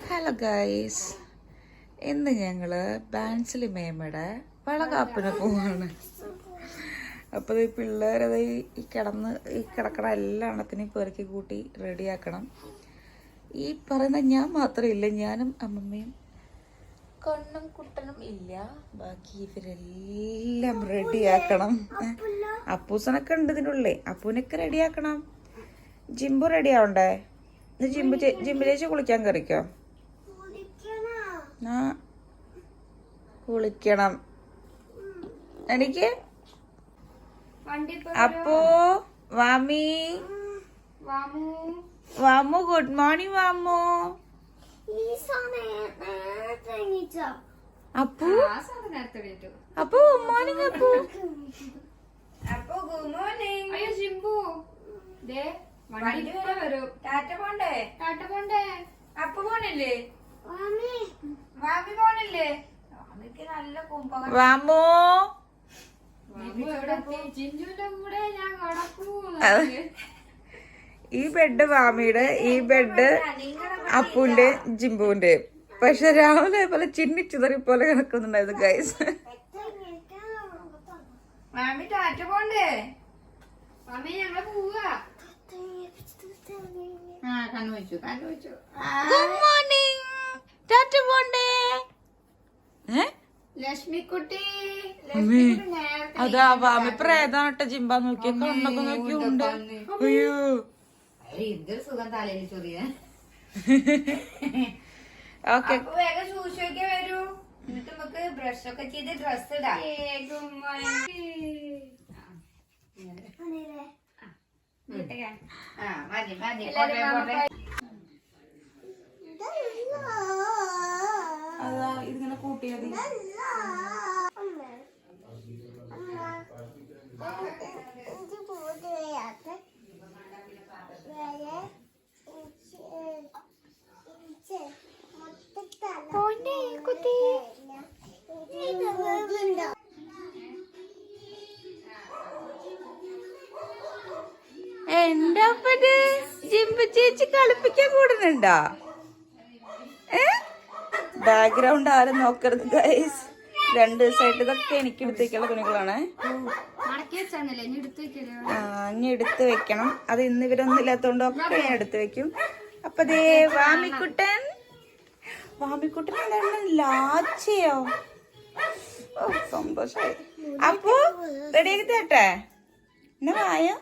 Hello guys, ഇന്ന് ഞങ്ങള് ബാൻസിലി മേമയുടെ വളകാപ്പിന് പോവാണ്. അപ്പോൾ ഈ പിള്ളേരത് ഈ കിടക്കണ എല്ലാ എണ്ണത്തിനെയും പെറുക്കി കൂട്ടി റെഡിയാക്കണം. ഈ പറയുന്ന ഞാൻ മാത്രമില്ല, ഞാനും അമ്മമ്മയും കണ്ണും കുട്ടനും ഇല്ല, ബാക്കി ഇവരെല്ലാം റെഡിയാക്കണം. അപ്പൂസനൊക്കെ ഉണ്ട് ഇതിനുള്ളിൽ, അപ്പൂനൊക്കെ റെഡിയാക്കണം. ജിംബു റെഡി ആവണ്ടേ? ജിംബു ചേച്ചി കുളിക്കാൻ കയറിക്കോ. ആ കുളിക്കണം. എനിക്ക് അപ്പോ വാമി Vamu good morning Vamu. Appu Appu good morning. Appu good morning. അയ്യോ ജിംബു അപ്പു പോണില്ലേ? വാമി പോണില്ലേ? വാമു ഈ ബെഡ് വാമിയുടെ, ഈ ബെഡ് അപ്പുന്റെ ജിംബുവിന്റെ. പക്ഷെ രാവിലെ പോലെ ചിന്നിച്ചുതറി പോലെ കിടക്കുന്നുണ്ടായിരുന്നു ഗൈസ്. മാമി ടാറ്റ പോണ്ടേ? മാമി ഞങ്ങള് പോവാ. Good morning. ടാറ്റ പോണ്ടേ? ലക്ഷ്മിക്കുട്ടി അതാ വാമി പ്രേതാണട്ടെ. ജിംബ നോക്കിയ കണ്ണൊക്കെ നോക്കിയുണ്ട്. അയ്യോ എന്തൊരു സുഖം തലയിൽ ചൊറിയാൻ. ഓക്കെ വേഗം ശൂശൊക്കെ വരൂ, എന്നിട്ട് നമുക്ക് ബ്രഷ് ഒക്കെ ചെയ്ത് ഡ്രസ് ഇടാം. മതി മതി. അതാ ഇതിങ്ങനെ കൂട്ടിയത്. എന്റെ അപ്പന് ജിംബു ചേച്ചി കളിപ്പിക്കാൻ കൂടുന്നുണ്ടോ? ബാക്ക്ഗ്രൗണ്ട് ആരും നോക്കരുത് ഗൈസ്. 2 ദിവസമായിട്ട് ഇതൊക്കെ എനിക്ക് എടുത്തേക്കുള്ള തുണികളാണ്. ഇനി എടുത്ത് വെക്കണം. അത് ഇന്ന് ഇവരൊന്നും ഇല്ലാത്തോണ്ട് ഒക്കെ ഞാൻ എടുത്ത് വെക്കും. അപ്പൊ ദേ വാമിക്കുട്ടൻ എന്താണ് ലാച്ചയോ? ഓ സന്തോഷായി. അപ്പൊ റെഡിയാക്കി തരട്ടെ? എന്നാ വായോ.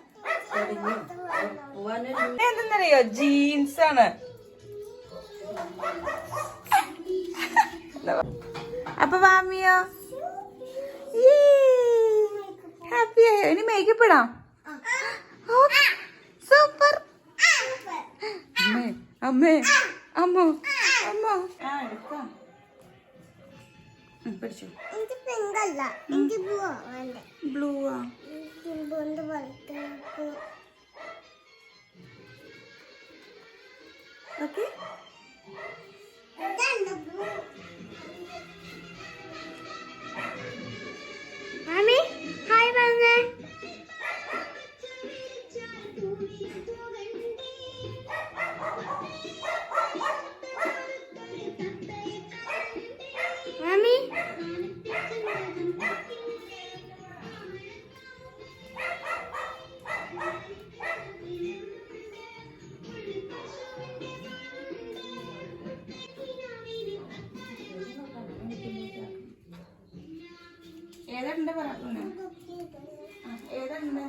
എന്തെന്നറിയോ, ജീൻസ് ആണ്. അപ്പൊ വാമിയോ ഹാപ്പി ആയോ? ഇനി മേക്കപ്പ് ഇടാം. സൂപ്പർ. അമ്മേ അമ്മേ അമ്മോ അമ്മോ പിടിച്ചോ. ബ്ലൂവാ? ഓക്കെ. മാമി ഹായ് പറഞ്ഞേ. മാമി ഏതുണ്ട് പറഞ്ഞു? ഏതുണ്ട്?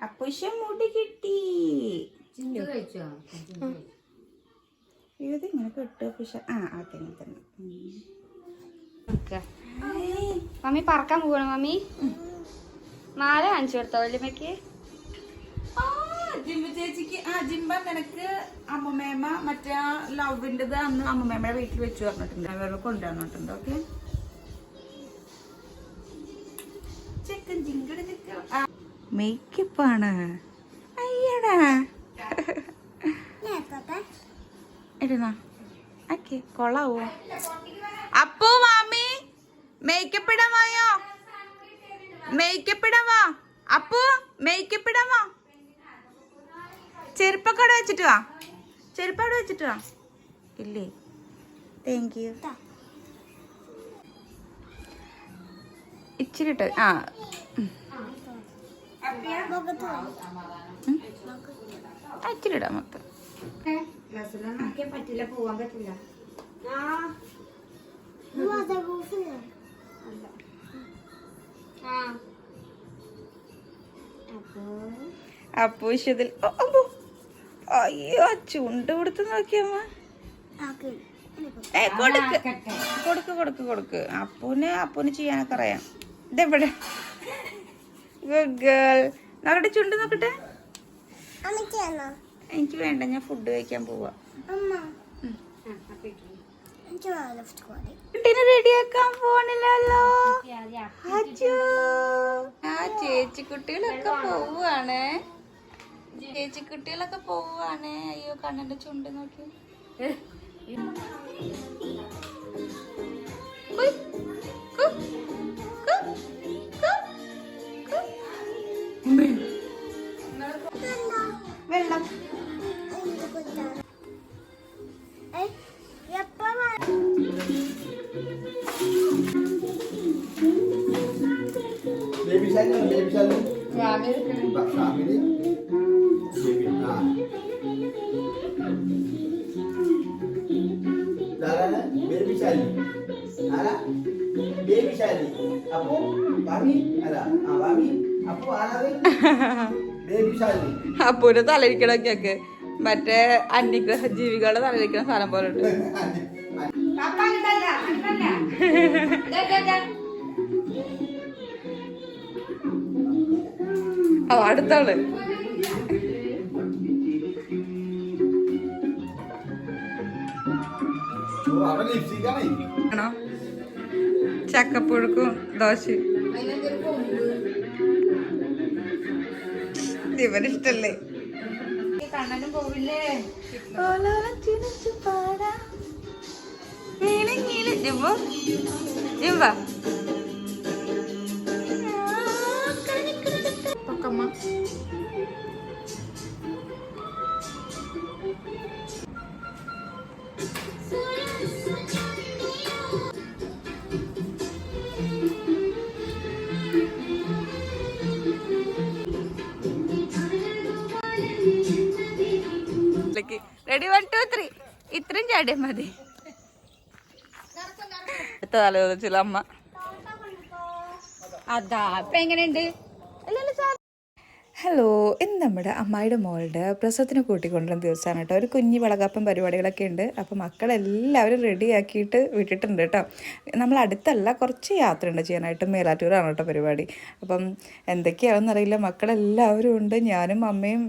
അപ്പുഷ മുടി കിട്ടി. ഇതിങ്ങനെ കിട്ടും അപ്പുഷ. അതന്നെ തന്നെ. മമ്മി പറക്കാൻ പോകണം. മമ്മി മാല കാണിച്ചു കൊടുത്തോ വല്യമ്മക്ക്? ജിംബു ചേച്ചിക്ക് ജിംബ നിനക്ക് അമ്മമ്മേമ്മ മറ്റേ ലവിൻ്റെത് അന്ന് അമ്മമ്മേമ്മയുടെ വീട്ടിൽ വെച്ച് പറഞ്ഞിട്ടുണ്ട്. അവരെ കൊണ്ടുവന്നിട്ടുണ്ട്. ഓക്കെ. മേക്കപ്പാണ്. അയ്യടാ ഇരുന്നാ ഓക്കെ കൊള്ളാവോ? അപ്പോ മേക്കപ്പ് ഇടാൻ വായോ, മേക്കപ്പ് ഇടാൻ വാ. അപ്പു മേക്കപ്പ് ഇടാൻ വാ. ചെരുപ്പൊക്കെ അവിടെ വെച്ചിട്ട് വാ, ചെരുപ്പ് അവിടെ വെച്ചിട്ട് വാ. ഇല്ലേ, താങ്ക് യു. ഇച്ചിരി ഇട്ട് ആ ഇച്ചിരി ഇടാം മൊത്തം. പറ്റില്ല, പോവാൻ പറ്റില്ല. അപ്പു വിഷയത്തിൽ അയ്യോ ചുണ്ട് കൊടുത്ത് നോക്കിയമ്മ. കൊടുക്ക് കൊടുക്ക് കൊടുക്ക് കൊടുക്ക്. അപ്പൂന് ചെയ്യാനൊക്കെ അറിയാം. ഇതെവിടെ ഗുഡ് ഗേൾ. നോക്കട്ടെ ചുണ്ട് നോക്കട്ടെ. എനിക്ക് വേണ്ട, ഞാൻ ഫുഡ് കഴിക്കാൻ പോവാ. കുട്ടീനെ റെഡിയാക്കാൻ പോണില്ലല്ലോ. ആ ചേച്ചിക്കുട്ടികളൊക്കെ പോവാണ്, ചേച്ചിക്കുട്ടികളൊക്കെ പോവാണ്. അയ്യോ കണ്ണന്റെ ചുണ്ട് നോക്കി. വെള്ളം Baby Shalom, Baby Shalom. Pak family. Baby, Dara, Baby Shalom. Ala, Baby Shalom. Apo, Bami, ala, Bami, Apo, ala, Baby Shalom. അപ്പൂന്റെ തലയിരിക്കണൊക്കെ മറ്റേ അന്യഗ്രഹ ജീവികളുടെ തലയിരിക്കണ സാധനം പോലെ ഉണ്ട്. അടുത്താള് Oh, apa lipstick kan ni? ആണോ? ചക്കപ്പുഴുക്കും ദോശയും ഇവനിഷ്ടല്ലേ? കണ്ണനും പോവില്ലേ? റെഡി 1 2 3 ഇത്രയും ചാടിയാ മതി. ആലോചിച്ചില്ല അമ്മ. അതാ ഇപ്പൊ എങ്ങനെയുണ്ട്? ഹലോ, ഇന്ന് നമ്മുടെ അമ്മായിയുടെ മോളുടെ പ്രസവത്തിന് കൂട്ടിക്കൊണ്ടുവരുന്ന ദിവസമാണ് കേട്ടോ. ഒരു കുഞ്ഞ് വളകാപ്പം പരിപാടികളൊക്കെ ഉണ്ട്. അപ്പോൾ മക്കളെല്ലാവരും റെഡിയാക്കിയിട്ട് വിട്ടിട്ടുണ്ട് കേട്ടോ. നമ്മൾ അടുത്തല്ല, കുറച്ച് യാത്ര ഉണ്ട് ചെയ്യാനായിട്ട്. മേലാറ്റൂരാണ് കേട്ടോ പരിപാടി. അപ്പം എന്തൊക്കെയാണെന്ന് അറിയില്ല. മക്കളെല്ലാവരും ഉണ്ട്. ഞാനും അമ്മയും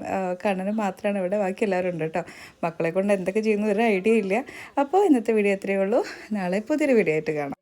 കണ്ണനും മാത്രമാണ് ഇവിടെ, ബാക്കി എല്ലാവരും ഉണ്ട് കേട്ടോ. മക്കളെ കൊണ്ട് എന്തൊക്കെ ചെയ്യുന്ന ഒരു ഐഡിയ ഇല്ല. അപ്പോൾ ഇന്നത്തെ വീഡിയോ എത്രയേ ഉള്ളൂ. നാളെ പുതിയൊരു വീഡിയോ ആയിട്ട് കാണാം.